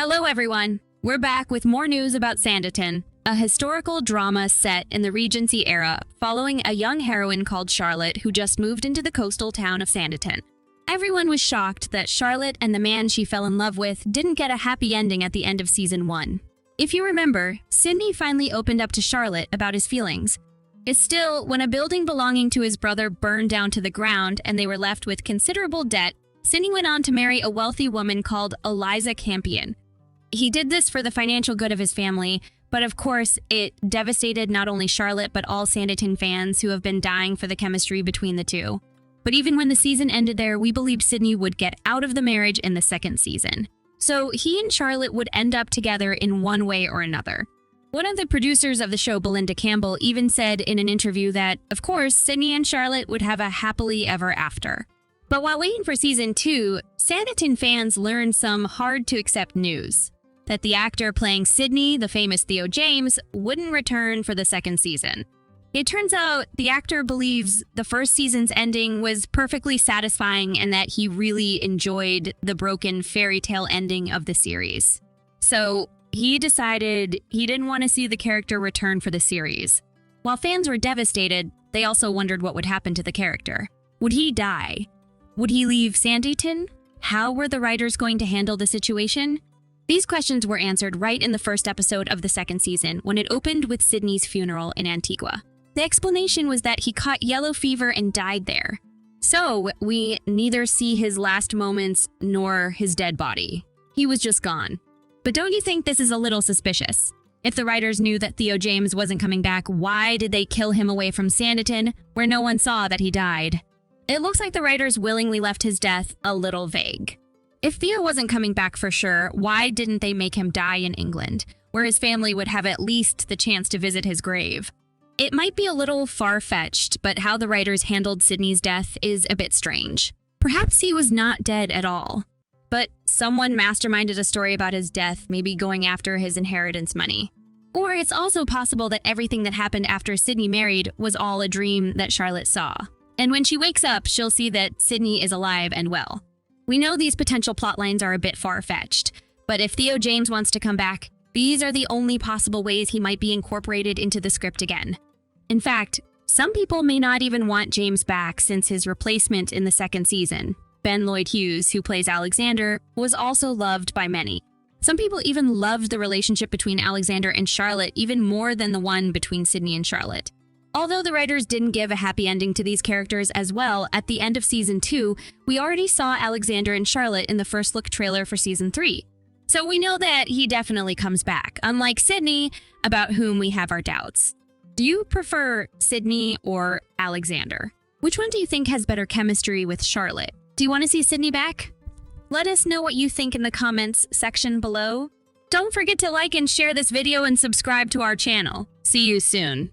Hello everyone! We're back with more news about Sanditon, a historical drama set in the Regency era following a young heroine called Charlotte who just moved into the coastal town of Sanditon. Everyone was shocked that Charlotte and the man she fell in love with didn't get a happy ending at the end of season 1. If you remember, Sidney finally opened up to Charlotte about his feelings. Still, when a building belonging to his brother burned down to the ground and they were left with considerable debt, Sidney went on to marry a wealthy woman called ELIZA CAMPION. He did this for the financial good of his family, but of course, it devastated not only Charlotte but all Sanditon fans who have been dying for the chemistry between the two. But even when the season ended there, we believed Sidney would get out of the marriage in the second season. So he and Charlotte would end up together in one way or another. One of the producers of the show, Belinda Campbell, even said in an interview that, of course, Sidney and Charlotte would have a happily ever after. But while waiting for season 2, Sanditon fans learned some hard-to-accept news. That the actor playing Sidney, the famous Theo James, wouldn't return for the second season. It turns out the actor believes the first season's ending was perfectly satisfying and that he really enjoyed the broken fairy tale ending of the series. So he decided he didn't want to see the character return for the series. While fans were devastated, they also wondered what would happen to the character. Would he die? Would he leave Sanditon? How were the writers going to handle the situation? These questions were answered right in the first episode of the second season when it opened with Sidney's funeral in Antigua. The explanation was that he caught yellow fever and died there. So we neither see his last moments nor his dead body. He was just gone. But don't you think this is a little suspicious? If the writers knew that Theo James wasn't coming back, why did they kill him away from Sanditon, where no one saw that he died? It looks like the writers willingly left his death a little vague. If Theo wasn't coming back for sure, why didn't they make him die in England, where his family would have at least the chance to visit his grave? It might be a little far-fetched, but how the writers handled Sidney's death is a bit strange. Perhaps he was not dead at all, but someone masterminded a story about his death, maybe going after his inheritance money. Or it's also possible that everything that happened after Sidney married was all a dream that Charlotte saw. And when she wakes up, she'll see that Sidney is alive and well. We know these potential plotlines are a bit far-fetched, but if Theo James wants to come back, these are the only possible ways he might be incorporated into the script again. In fact, some people may not even want James back since his replacement in the second season, Ben Lloyd Hughes, who plays Alexander, was also loved by many. Some people even loved the relationship between Alexander and Charlotte even more than the one between Sidney and Charlotte. Although the writers didn't give a happy ending to these characters as well, at the end of season 2, we already saw Alexander and Charlotte in the first look trailer for season 3. So we know that he definitely comes back, unlike Sidney, about whom we have our doubts. Do you prefer Sidney or Alexander? Which one do you think has better chemistry with Charlotte? Do you want to see Sidney back? Let us know what you think in the comments section below. Don't forget to like and share this video and subscribe to our channel. See you soon.